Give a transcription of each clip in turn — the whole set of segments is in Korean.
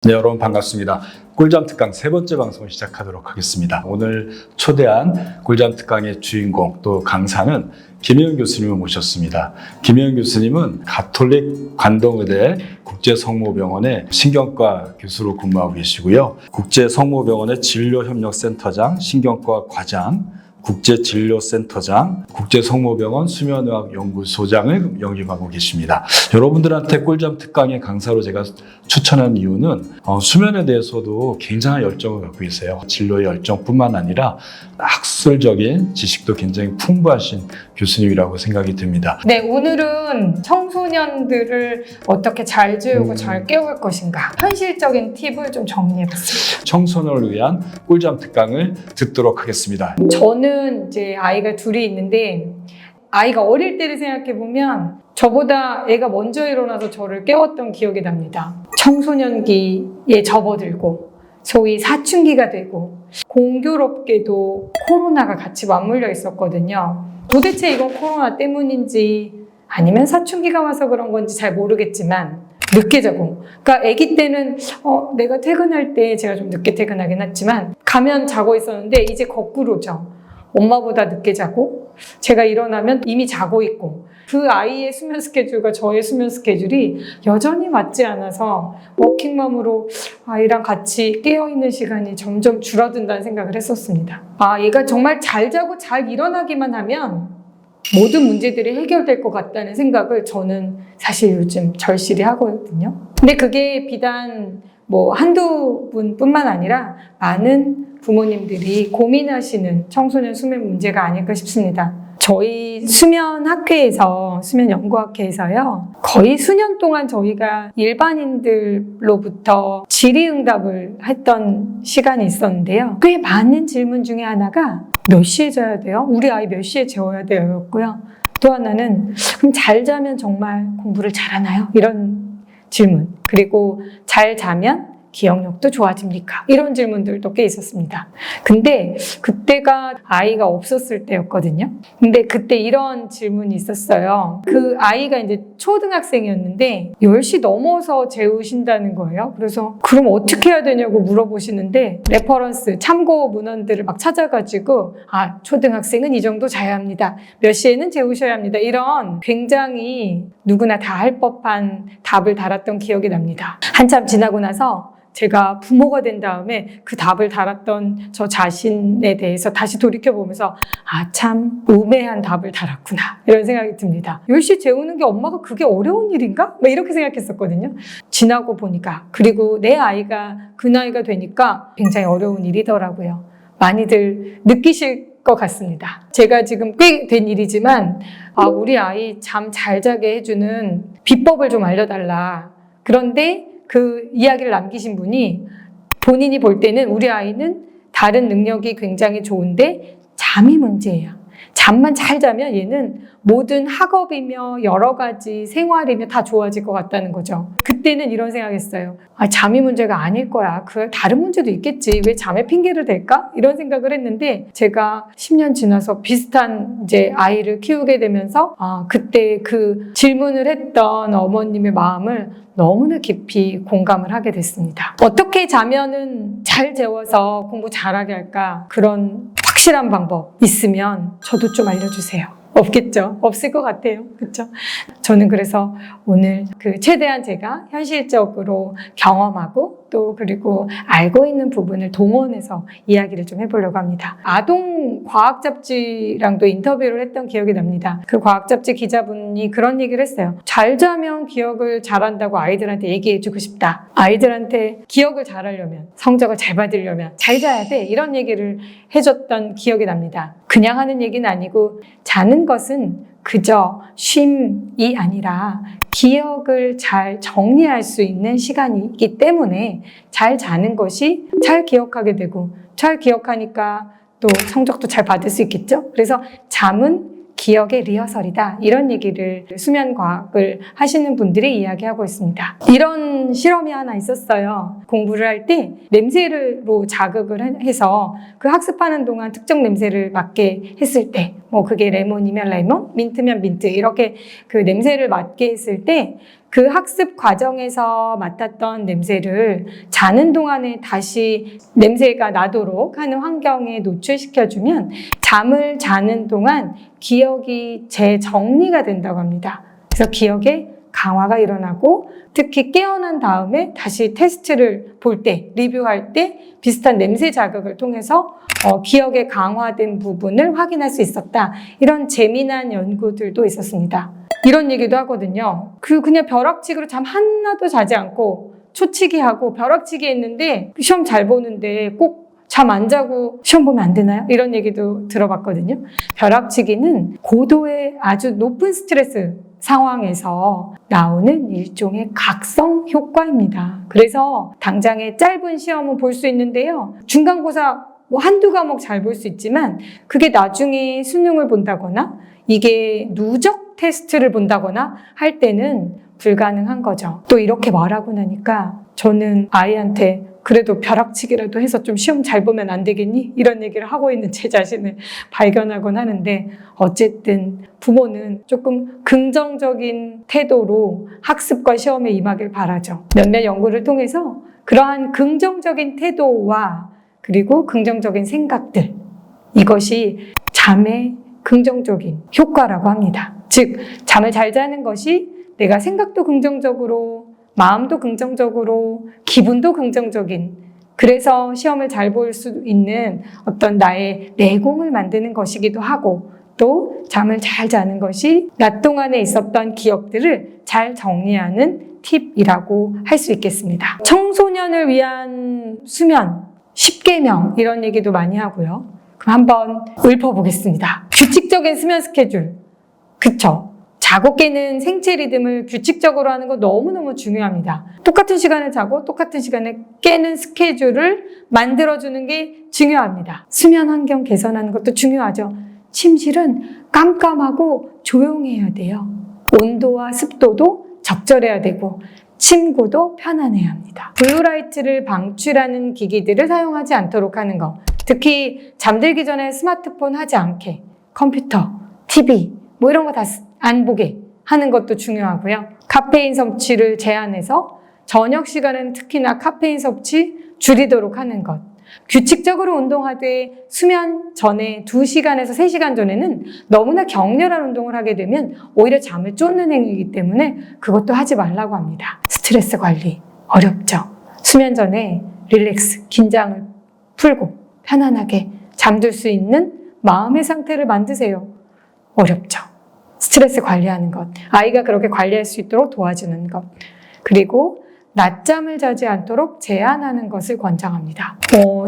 네, 여러분 반갑습니다. 꿀잠 특강 세 번째 방송을 시작하도록 하겠습니다. 오늘 초대한 꿀잠 특강의 주인공 또 강사는 김혜연 교수님을 모셨습니다. 김혜연 교수님은 가톨릭 관동의대 국제성모병원의 신경과 교수로 근무하고 계시고요. 국제성모병원의 진료협력센터장, 신경과 과장, 국제진료센터장, 국제성모병원 수면의학연구소장을 역임하고 계십니다. 여러분들한테 꿀잠 특강의 강사로 제가 추천한 이유는 수면에 대해서도 굉장한 열정을 갖고 계세요. 진로의 열정뿐만 아니라 학술적인 지식도 굉장히 풍부하신 교수님이라고 생각이 듭니다. 네, 오늘은 청소년들을 어떻게 잘 재우고 잘 깨울 것인가, 현실적인 팁을 좀 정리해봤습니다. 청소년을 위한 꿀잠 특강을 듣도록 하겠습니다. 저는 이제 아이가 둘이 있는데, 아이가 어릴 때를 생각해보면 저보다 애가 먼저 일어나서 저를 깨웠던 기억이 납니다. 청소년기에 접어들고 소위 사춘기가 되고, 공교롭게도 코로나가 같이 맞물려 있었거든요. 도대체 이건 코로나 때문인지 아니면 사춘기가 와서 그런 건지 잘 모르겠지만 늦게 자고, 그러니까 아기 때는 내가 퇴근할 때 제가 좀 늦게 퇴근하긴 했지만 가면 자고 있었는데, 이제 거꾸로죠. 엄마보다 늦게 자고 제가 일어나면 이미 자고 있고, 그 아이의 수면 스케줄과 저의 수면 스케줄이 여전히 맞지 않아서 워킹맘으로 아이랑 같이 깨어있는 시간이 점점 줄어든다는 생각을 했었습니다. 얘가 정말 잘 자고 잘 일어나기만 하면 모든 문제들이 해결될 것 같다는 생각을 저는 사실 요즘 절실히 하거든요. 근데 그게 비단 한두 분뿐만 아니라 많은 부모님들이 고민하시는 청소년 수면 문제가 아닐까 싶습니다. 저희 수면학회에서, 수면연구학회에서요, 거의 수년 동안 저희가 일반인들로부터 질의응답을 했던 시간이 있었는데요. 꽤 많은 질문 중에 하나가 몇 시에 자야 돼요? 우리 아이 몇 시에 재워야 돼요? 였고요. 또 하나는 그럼 잘 자면 정말 공부를 잘하나요? 이런 질문. 그리고 잘 자면 기억력도 좋아집니까? 이런 질문들도 꽤 있었습니다. 근데 그때가 아이가 없었을 때였거든요. 근데 그때 이런 질문이 있었어요. 그 아이가 이제 초등학생이었는데 10시 넘어서 재우신다는 거예요. 그래서 그럼 어떻게 해야 되냐고 물어보시는데, 레퍼런스, 참고 문헌들을 막 찾아가지고 초등학생은 이 정도 자야 합니다. 몇 시에는 재우셔야 합니다. 이런 굉장히 누구나 다 할 법한 답을 달았던 기억이 납니다. 한참 지나고 나서 제가 부모가 된 다음에 그 답을 달았던 저 자신에 대해서 다시 돌이켜보면서 참 우매한 답을 달았구나, 이런 생각이 듭니다. 10시 재우는 게 엄마가 그게 어려운 일인가? 이렇게 생각했었거든요. 지나고 보니까, 그리고 내 아이가 그 나이가 되니까 굉장히 어려운 일이더라고요. 많이들 느끼실 것 같습니다. 제가 지금 꽤 된 일이지만 우리 아이 잠 잘 자게 해주는 비법을 좀 알려달라. 그런데 그 이야기를 남기신 분이 본인이 볼 때는 우리 아이는 다른 능력이 굉장히 좋은데 잠이 문제예요. 잠만 잘 자면 얘는 모든 학업이며 여러 가지 생활이며 다 좋아질 것 같다는 거죠. 그때는 이런 생각했어요. 잠이 문제가 아닐 거야. 그 다른 문제도 있겠지. 왜 잠에 핑계를 댈까? 이런 생각을 했는데, 제가 10년 지나서 비슷한 이제 아이를 키우게 되면서 그때 그 질문을 했던 어머님의 마음을 너무나 깊이 공감을 하게 됐습니다. 어떻게 자면은 잘 재워서 공부 잘하게 할까? 그런 확실한 방법 있으면 저도 좀 알려주세요. 없겠죠? 없을 것 같아요. 그렇죠? 저는 그래서 오늘 최대한 제가 현실적으로 경험하고 또 그리고 알고 있는 부분을 동원해서 이야기를 좀 해보려고 합니다. 아동 과학 잡지랑도 인터뷰를 했던 기억이 납니다. 그 과학 잡지 기자분이 그런 얘기를 했어요. 잘 자면 기억을 잘한다고 아이들한테 얘기해주고 싶다. 아이들한테 기억을 잘하려면, 성적을 잘 받으려면 잘 자야 돼. 이런 얘기를 해줬던 기억이 납니다. 그냥 하는 얘기는 아니고, 자는 것은 그저 쉼이 아니라 기억을 잘 정리할 수 있는 시간이기 때문에 잘 자는 것이 잘 기억하게 되고, 잘 기억하니까 또 성적도 잘 받을 수 있겠죠? 그래서 잠은 기억의 리허설이다, 이런 얘기를 수면과학을 하시는 분들이 이야기하고 있습니다. 이런 실험이 하나 있었어요. 공부를 할 때 냄새로 자극을 해서 그 학습하는 동안 특정 냄새를 맡게 했을 때, 그게 레몬이면 레몬, 민트면 민트, 이렇게 그 냄새를 맡게 했을 때 그 학습 과정에서 맡았던 냄새를 자는 동안에 다시 냄새가 나도록 하는 환경에 노출시켜주면 잠을 자는 동안 기억이 재정리가 된다고 합니다. 그래서 기억에 강화가 일어나고 특히 깨어난 다음에 다시 테스트를 볼 때, 리뷰할 때 비슷한 냄새 자극을 통해서 기억에 강화된 부분을 확인할 수 있었다. 이런 재미난 연구들도 있었습니다. 이런 얘기도 하거든요. 그냥 벼락치기로 잠 하나도 자지 않고 초치기하고 벼락치기 했는데 시험 잘 보는데 꼭 잠 안 자고 시험 보면 안 되나요? 이런 얘기도 들어봤거든요. 벼락치기는 고도의 아주 높은 스트레스 상황에서 나오는 일종의 각성 효과입니다. 그래서 당장의 짧은 시험은 볼 수 있는데요. 중간고사 한두 과목 잘 볼 수 있지만 그게 나중에 수능을 본다거나 이게 누적 테스트를 본다거나 할 때는 불가능한 거죠. 또 이렇게 말하고 나니까 저는 아이한테 그래도 벼락치기라도 해서 좀 시험 잘 보면 안 되겠니? 이런 얘기를 하고 있는 제 자신을 발견하곤 하는데 어쨌든 부모는 조금 긍정적인 태도로 학습과 시험에 임하길 바라죠. 몇몇 연구를 통해서 그러한 긍정적인 태도와 그리고 긍정적인 생각들 이것이 잠의 긍정적인 효과라고 합니다. 즉 잠을 잘 자는 것이 내가 생각도 긍정적으로 마음도 긍정적으로 기분도 긍정적인 그래서 시험을 잘 볼 수 있는 어떤 나의 내공을 만드는 것이기도 하고 또 잠을 잘 자는 것이 낮 동안에 있었던 기억들을 잘 정리하는 팁이라고 할 수 있겠습니다. 청소년을 위한 수면 10계명 이런 얘기도 많이 하고요. 그럼 한번 읊어보겠습니다. 규칙적인 수면 스케줄. 그쵸? 자고 깨는 생체 리듬을 규칙적으로 하는 거 너무너무 중요합니다. 똑같은 시간에 자고 똑같은 시간에 깨는 스케줄을 만들어주는 게 중요합니다. 수면 환경 개선하는 것도 중요하죠. 침실은 깜깜하고 조용해야 돼요. 온도와 습도도 적절해야 되고 침구도 편안해야 합니다. 블루라이트를 방출하는 기기들을 사용하지 않도록 하는 것. 특히 잠들기 전에 스마트폰 하지 않게 컴퓨터, TV 이런 거 다 안 보게 하는 것도 중요하고요. 카페인 섭취를 제한해서 저녁 시간은 특히나 카페인 섭취 줄이도록 하는 것. 규칙적으로 운동하되 수면 전에 2시간에서 3시간 전에는 너무나 격렬한 운동을 하게 되면 오히려 잠을 쫓는 행위이기 때문에 그것도 하지 말라고 합니다. 스트레스 관리 어렵죠. 수면 전에 릴렉스, 긴장을 풀고 편안하게 잠들 수 있는 마음의 상태를 만드세요. 어렵죠. 스트레스 관리하는 것, 아이가 그렇게 관리할 수 있도록 도와주는 것, 그리고 낮잠을 자지 않도록 제한하는 것을 권장합니다.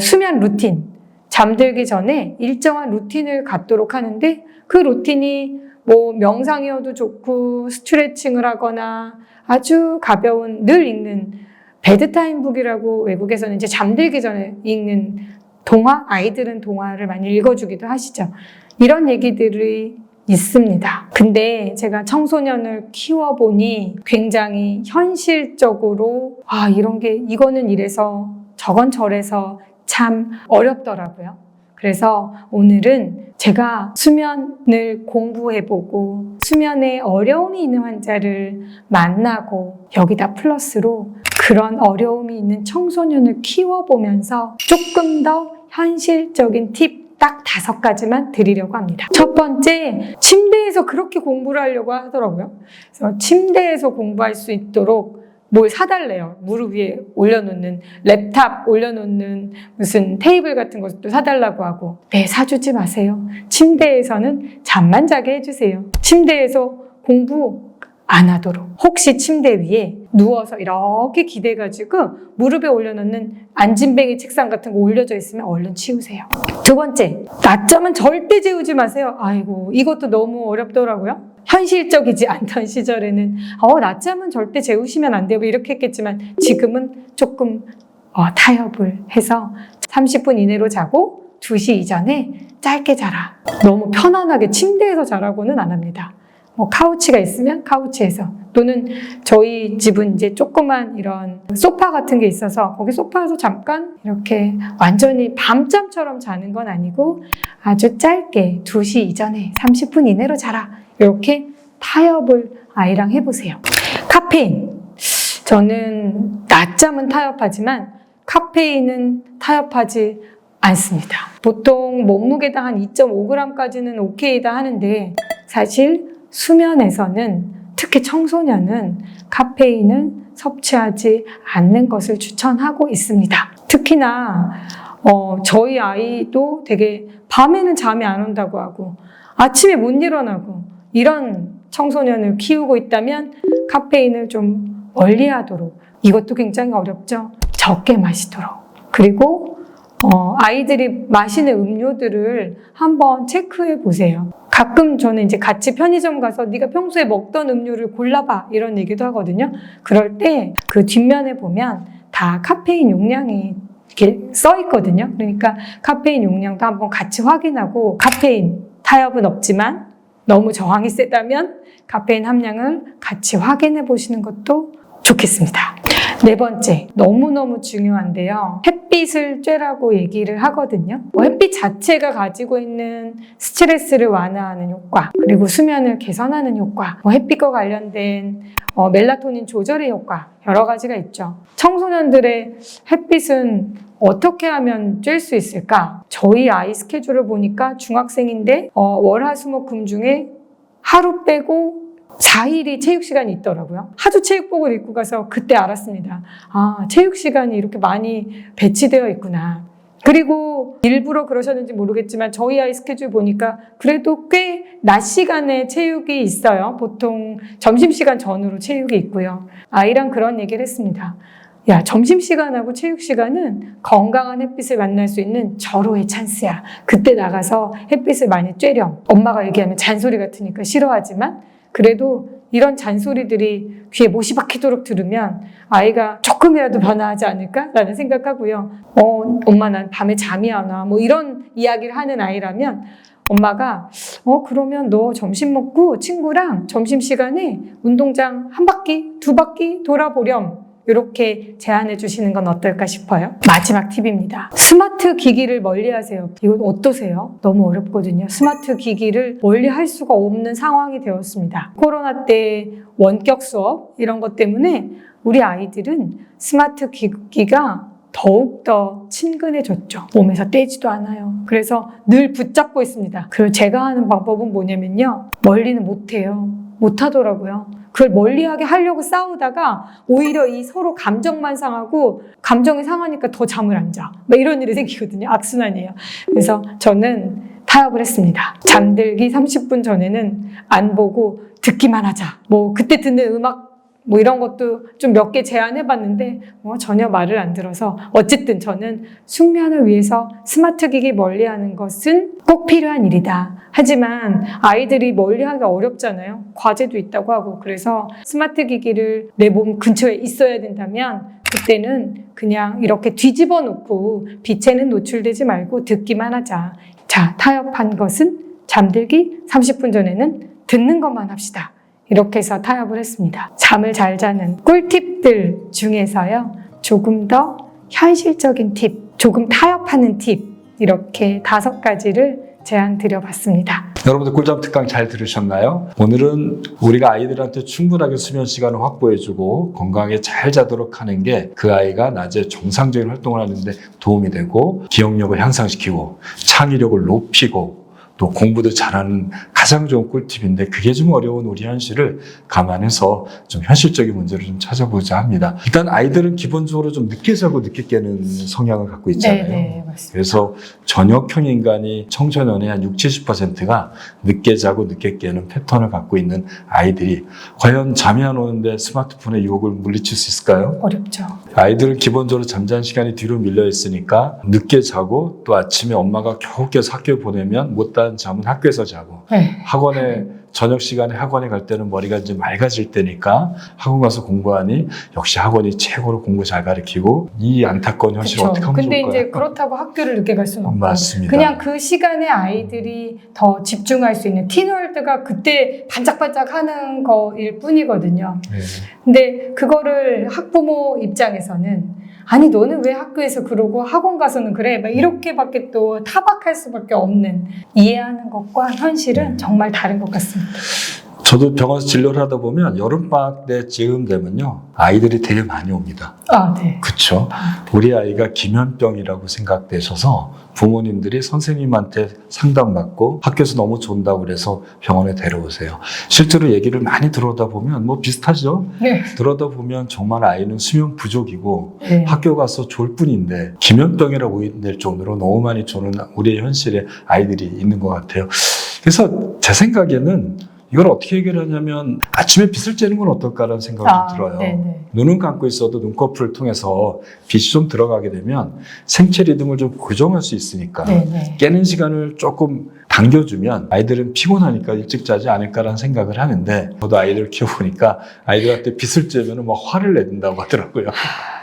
수면 루틴, 잠들기 전에 일정한 루틴을 갖도록 하는데 그 루틴이 명상이어도 좋고 스트레칭을 하거나 아주 가벼운 늘 읽는 베드타임 북이라고 외국에서는 이제 잠들기 전에 읽는 동화, 아이들은 동화를 많이 읽어주기도 하시죠. 이런 얘기들이 있습니다. 근데 제가 청소년을 키워보니 굉장히 현실적으로 이거는 이래서 저건 저래서 참 어렵더라고요. 그래서 오늘은 제가 수면을 공부해보고 수면에 어려움이 있는 환자를 만나고 여기다 플러스로 그런 어려움이 있는 청소년을 키워보면서 조금 더 현실적인 팁 딱 5가지만 드리려고 합니다. 첫 번째, 침대에서 그렇게 공부를 하려고 하더라고요. 그래서 침대에서 공부할 수 있도록 뭘 사달래요. 무릎 위에 올려놓는 랩탑 올려놓는 무슨 테이블 같은 것도 사달라고 하고 네, 사주지 마세요. 침대에서는 잠만 자게 해주세요. 침대에서 공부 안 하도록. 혹시 침대 위에 누워서 이렇게 기대가지고 무릎에 올려놓는 안진뱅이 책상 같은 거 올려져 있으면 얼른 치우세요. 두 번째, 낮잠은 절대 재우지 마세요. 아이고, 이것도 너무 어렵더라고요. 현실적이지 않던 시절에는 낮잠은 절대 재우시면 안 돼요. 이렇게 했겠지만 지금은 조금 타협을 해서 30분 이내로 자고 2시 이전에 짧게 자라. 너무 편안하게 침대에서 자라고는 안 합니다. 카우치가 있으면 카우치에서 또는 저희 집은 이제 조그만 이런 소파 같은 게 있어서 거기 소파에서 잠깐 이렇게 완전히 밤잠처럼 자는 건 아니고 아주 짧게 2시 이전에 30분 이내로 자라. 이렇게 타협을 아이랑 해보세요. 카페인. 저는 낮잠은 타협하지만 카페인은 타협하지 않습니다. 보통 몸무게당 한 2.5g까지는 오케이다 하는데 사실 수면에서는 특히 청소년은 카페인을 섭취하지 않는 것을 추천하고 있습니다. 특히나 저희 아이도 되게 밤에는 잠이 안 온다고 하고 아침에 못 일어나고 이런 청소년을 키우고 있다면 카페인을 좀 멀리하도록, 이것도 굉장히 어렵죠. 적게 마시도록. 그리고 아이들이 마시는 음료들을 한번 체크해 보세요. 가끔 저는 이제 같이 편의점 가서 네가 평소에 먹던 음료를 골라봐 이런 얘기도 하거든요. 그럴 때 그 뒷면에 보면 다 카페인 용량이 이렇게 써 있거든요. 그러니까 카페인 용량도 한번 같이 확인하고, 카페인 타협은 없지만 너무 저항이 세다면 카페인 함량을 같이 확인해 보시는 것도 좋겠습니다. 네 번째, 너무너무 중요한데요. 햇빛을 쬐라고 얘기를 하거든요. 햇빛 자체가 가지고 있는 스트레스를 완화하는 효과, 그리고 수면을 개선하는 효과, 햇빛과 관련된 멜라토닌 조절의 효과, 여러 가지가 있죠. 청소년들의 햇빛은 어떻게 하면 쬐 수 있을까? 저희 아이 스케줄을 보니까 중학생인데 월, 화, 수, 목, 금 중에 하루 빼고 4일이 체육 시간이 있더라고요. 하주 체육복을 입고 가서 그때 알았습니다. 아, 체육 시간이 이렇게 많이 배치되어 있구나. 그리고 일부러 그러셨는지 모르겠지만 저희 아이 스케줄 보니까 그래도 꽤 낮 시간에 체육이 있어요. 보통 점심시간 전후로 체육이 있고요. 아이랑 그런 얘기를 했습니다. 야, 점심시간하고 체육시간은 건강한 햇빛을 만날 수 있는 절호의 찬스야. 그때 나가서 햇빛을 많이 쬐렴. 엄마가 얘기하면 잔소리 같으니까 싫어하지만 그래도 이런 잔소리들이 귀에 못이 박히도록 들으면 아이가 조금이라도 변화하지 않을까라는 생각하고요. 엄마 난 밤에 잠이 안 와. 뭐 이런 이야기를 하는 아이라면 엄마가 그러면 너 점심 먹고 친구랑 점심시간에 운동장 한 바퀴, 두 바퀴 돌아보렴. 이렇게 제안해 주시는 건 어떨까 싶어요. 마지막 팁입니다. 스마트 기기를 멀리하세요. 이건 어떠세요? 너무 어렵거든요. 스마트 기기를 멀리할 수가 없는 상황이 되었습니다. 코로나 때 원격 수업 이런 것 때문에 우리 아이들은 스마트 기기가 더욱더 친근해졌죠. 몸에서 떼지도 않아요. 그래서 늘 붙잡고 있습니다. 그리고 제가 하는 방법은 뭐냐면요. 멀리는 못해요. 못하더라고요. 그걸 멀리하게 하려고 싸우다가 오히려 이 서로 감정만 상하고 감정이 상하니까 더 잠을 안 자. 막 이런 일이 생기거든요. 악순환이에요. 그래서 저는 타협을 했습니다. 잠들기 30분 전에는 안 보고 듣기만 하자. 뭐 그때 듣는 음악 뭐 이런 것도 좀 몇 개 제안해봤는데 전혀 말을 안 들어서 어쨌든 저는 숙면을 위해서 스마트 기기 멀리하는 것은 꼭 필요한 일이다. 하지만 아이들이 멀리하기 어렵잖아요. 과제도 있다고 하고. 그래서 스마트 기기를 내 몸 근처에 있어야 된다면 그때는 그냥 이렇게 뒤집어 놓고 빛에는 노출되지 말고 듣기만 하자. 자, 타협한 것은 잠들기 30분 전에는 듣는 것만 합시다. 이렇게 해서 타협을 했습니다. 잠을 잘 자는 꿀팁들 중에서요. 조금 더 현실적인 팁, 조금 타협하는 팁, 이렇게 5가지를 제안 드려봤습니다. 여러분들 꿀잠 특강 잘 들으셨나요? 오늘은 우리가 아이들한테 충분하게 수면 시간을 확보해주고 건강하게 잘 자도록 하는 게 그 아이가 낮에 정상적인 활동을 하는데 도움이 되고 기억력을 향상시키고 창의력을 높이고 또 공부도 잘하는 가장 좋은 꿀팁인데 그게 좀 어려운 우리 현실을 감안해서 좀 현실적인 문제를 좀 찾아보자 합니다. 일단 아이들은 기본적으로 좀 늦게 자고 늦게 깨는 성향을 갖고 있잖아요. 네, 맞습니다. 그래서 저녁형 인간이 청소년의 한 60-70%가 늦게 자고 늦게 깨는 패턴을 갖고 있는 아이들이 과연 잠이 안 오는데 스마트폰의 유혹을 물리칠 수 있을까요? 어렵죠. 아이들은 기본적으로 잠자는 시간이 뒤로 밀려 있으니까 늦게 자고 또 아침에 엄마가 겨우 깨서 학교에 보내면 못다한 잠은 학교에서 자고 네. 학원에 저녁 시간에 학원에 갈 때는 머리가 이제 맑아질 때니까 학원 가서 공부하니 역시 학원이 최고로 공부 잘 가르치고 이 안타까운 현실을 그쵸. 어떻게 하면 근데 좋을까요? 이제 그렇다고 학교를 늦게 갈 수는 없고 맞습니다. 그냥 그 시간에 아이들이 더 집중할 수 있는 티월드가 그때 반짝반짝 하는 거일 뿐이거든요. 네. 근데 그거를 학부모 입장에서는 아니 너는 왜 학교에서 그러고 학원 가서는 그래? 막 이렇게밖에 또 타박할 수밖에 없는, 이해하는 것과 현실은 정말 다른 것 같습니다. 저도 병원에서 진료를 하다 보면 여름방학 때 즈음 되면요. 아이들이 되게 많이 옵니다. 아, 네. 그쵸? 우리 아이가 기면병이라고 생각되셔서 부모님들이 선생님한테 상담받고 학교에서 너무 좋다고 그래서 병원에 데려오세요. 실제로 얘기를 많이 들어다 보면 뭐 비슷하죠? 네. 들어다 보면 정말 아이는 수면 부족이고 네. 학교 가서 졸 뿐인데 기면병이라고 될 정도로 너무 많이 조는 우리의 현실에 아이들이 있는 것 같아요. 그래서 제 생각에는 이걸 어떻게 해결하냐면 아침에 빛을 쬐는 건 어떨까라는 생각이 좀 들어요. 네네. 눈은 감고 있어도 눈꺼풀을 통해서 빛이 좀 들어가게 되면 생체 리듬을 좀 고정할 수 있으니까 네네. 깨는 시간을 조금 당겨주면 아이들은 피곤하니까 일찍 자지 않을까라는 생각을 하는데 저도 아이들 키워보니까 아이들한테 빛을 쬐면 막 화를 내든다고 하더라고요.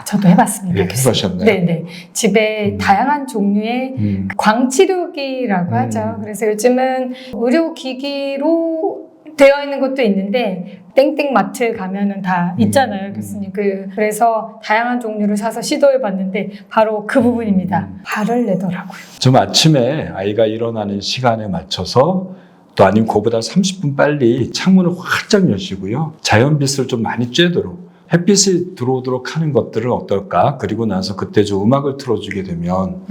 저도 해봤습니다. 예, 교수님. 해보셨나요? 네네. 집에 다양한 종류의 광치료기라고 하죠. 그래서 요즘은 의료기기로 되어 있는 것도 있는데 땡땡 마트 가면은 다 있잖아요, 교수님. 그래서 다양한 종류를 사서 시도해봤는데 바로 그 부분입니다. 화를 내더라고요. 좀 아침에 아이가 일어나는 시간에 맞춰서 또 아니면 그보다 30분 빨리 창문을 활짝 여시고요. 자연빛을 좀 많이 쬐도록 햇빛이 들어오도록 하는 것들은 어떨까? 그리고 나서 그때 좀 음악을 틀어주게 되면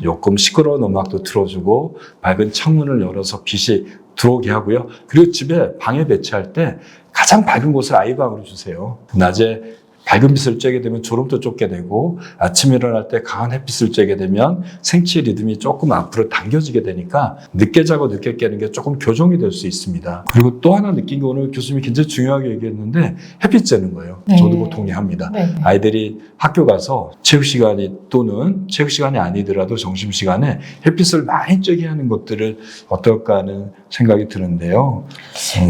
조금 시끄러운 음악도 틀어주고 밝은 창문을 열어서 빛이 들어오게 하고요. 그리고 집에 방에 배치할 때 가장 밝은 곳을 아이 방으로 주세요. 낮에 밝은 빛을 쬐게 되면 졸음도 쫓게 되고 아침에 일어날 때 강한 햇빛을 쬐게 되면 생체 리듬이 조금 앞으로 당겨지게 되니까 늦게 자고 늦게 깨는 게 조금 교정이 될 수 있습니다. 그리고 또 하나 느낀 게 오늘 교수님이 굉장히 중요하게 얘기했는데 햇빛 쬐는 거예요. 네. 저도 그거 동의합니다. 네. 아이들이 학교 가서 체육 시간이 또는 체육 시간이 아니더라도 점심 시간에 햇빛을 많이 쬐게 하는 것들을 어떨까 하는 생각이 드는데요.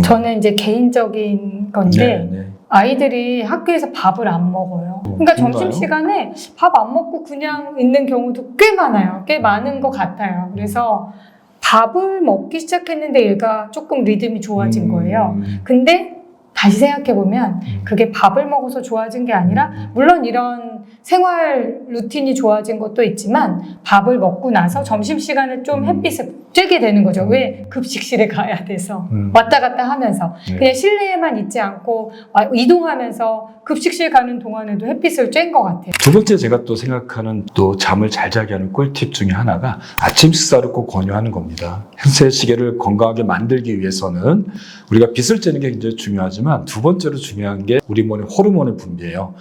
저는 이제 개인적인 건데 네. 아이들이 학교에서 밥을 안 먹어요. 그러니까 그런가요? 점심시간에 밥 안 먹고 그냥 있는 경우도 꽤 많아요. 꽤 많은 것 같아요. 그래서 밥을 먹기 시작했는데 얘가 조금 리듬이 좋아진 거예요. 근데 다시 생각해보면 그게 밥을 먹어서 좋아진 게 아니라 물론 이런 생활 루틴이 좋아진 것도 있지만 밥을 먹고 나서 점심시간에 좀 햇빛을 쬐게 되는 거죠. 왜? 급식실에 가야 돼서 왔다 갔다 하면서 네. 그냥 실내에만 있지 않고 이동하면서 급식실 가는 동안에도 햇빛을 쬐는 것 같아요. 두 번째 제가 또 생각하는 또 잠을 잘 자게 하는 꿀팁 중에 하나가 아침 식사를 꼭 권유하는 겁니다. hense 시계를 건강하게 만들기 위해서는 우리가 빛을 쬐는 게 굉장히 중요하지만 두 번째로 중요한 게 우리 몸의 호르몬의 분비예요.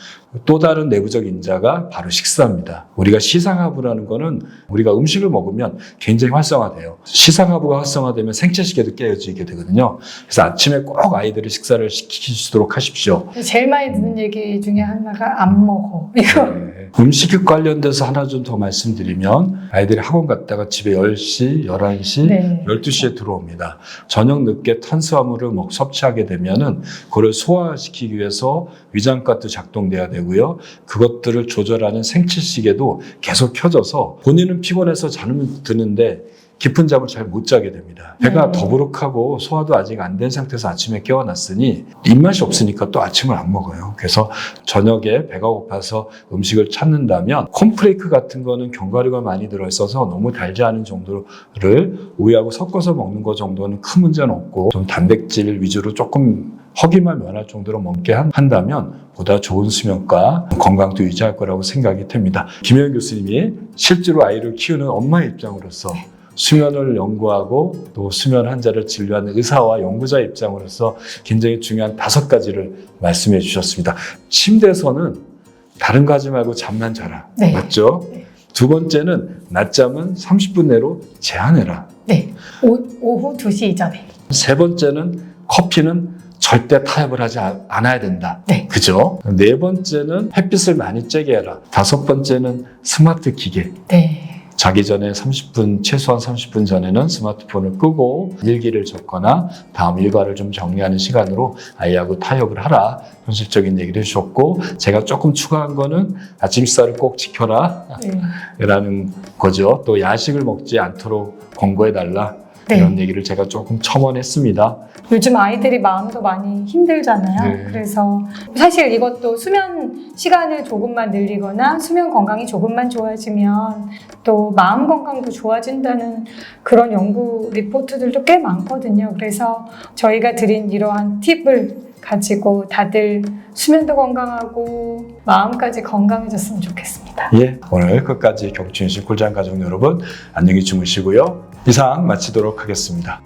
또 다른 내부적 인자가 바로 식사입니다. 우리가 시상하부라는 거는 우리가 음식을 먹으면 굉장히 활성화돼요. 시상하부가 활성화되면 생체시계도 깨어지게 되거든요. 그래서 아침에 꼭 아이들을 식사를 시키시도록 하십시오. 제일 많이 듣는 얘기 중에 하나가 안 먹어. 이거. 네. 음식 관련돼서 하나 좀 더 말씀드리면 아이들이 학원 갔다가 집에 10시, 11시, 네. 12시에 들어옵니다. 저녁 늦게 탄수화물을 섭취하게 되면은 그걸 소화시키기 위해서 위장과도 작동돼야 되고요. 그것들을 조절하는 생체시계도 계속 켜져서 본인은 피곤해서 잠을 드는데 깊은 잠을 잘 못 자게 됩니다. 배가 네. 더부룩하고 소화도 아직 안 된 상태에서 아침에 깨어났으니 입맛이 없으니까 또 아침을 안 먹어요. 그래서 저녁에 배가 고파서 음식을 찾는다면 콘프레이크 같은 거는 견과류가 많이 들어있어서 너무 달지 않은 정도를 우유하고 섞어서 먹는 거 정도는 큰 문제는 없고 좀 단백질 위주로 조금 허기만 면할 정도로 먹게 한다면 보다 좋은 수면과 건강도 유지할 거라고 생각이 됩니다. 김혜연 교수님이 실제로 아이를 키우는 엄마의 입장으로서 수면을 연구하고 또 수면 환자를 진료하는 의사와 연구자 입장으로서 굉장히 중요한 5가지를 말씀해 주셨습니다. 침대에서는 다른 거 하지 말고 잠만 자라. 네. 맞죠? 네. 두 번째는 낮잠은 30분 내로 제한해라. 네. 오후 2시 이전에. 세 번째는 커피는 절대 타협을 하지 않아야 된다. 네. 그죠? 네 번째는 햇빛을 많이 쬐게 해라. 5번째는 스마트 기계. 네. 자기 전에 최소한 30분 전에는 스마트폰을 끄고 일기를 적거나 다음 일과를 좀 정리하는 시간으로 아이하고 타협을 하라. 현실적인 얘기를 해주셨고, 제가 조금 추가한 거는 아침 식사를 꼭 지켜라. 네. 라는 거죠. 또 야식을 먹지 않도록 권고해달라. 네. 이런 얘기를 제가 조금 첨언했습니다. 요즘 아이들이 마음도 많이 힘들잖아요. 네. 그래서 사실 이것도 수면 시간을 조금만 늘리거나 수면 건강이 조금만 좋아지면 또 마음 건강도 좋아진다는 그런 연구 리포트들도 꽤 많거든요. 그래서 저희가 드린 이러한 팁을 가지고 다들 수면도 건강하고 마음까지 건강해졌으면 좋겠습니다. 예, 오늘 끝까지 경추인식 꿀잠 가족 여러분 안녕히 주무시고요. 이상 마치도록 하겠습니다.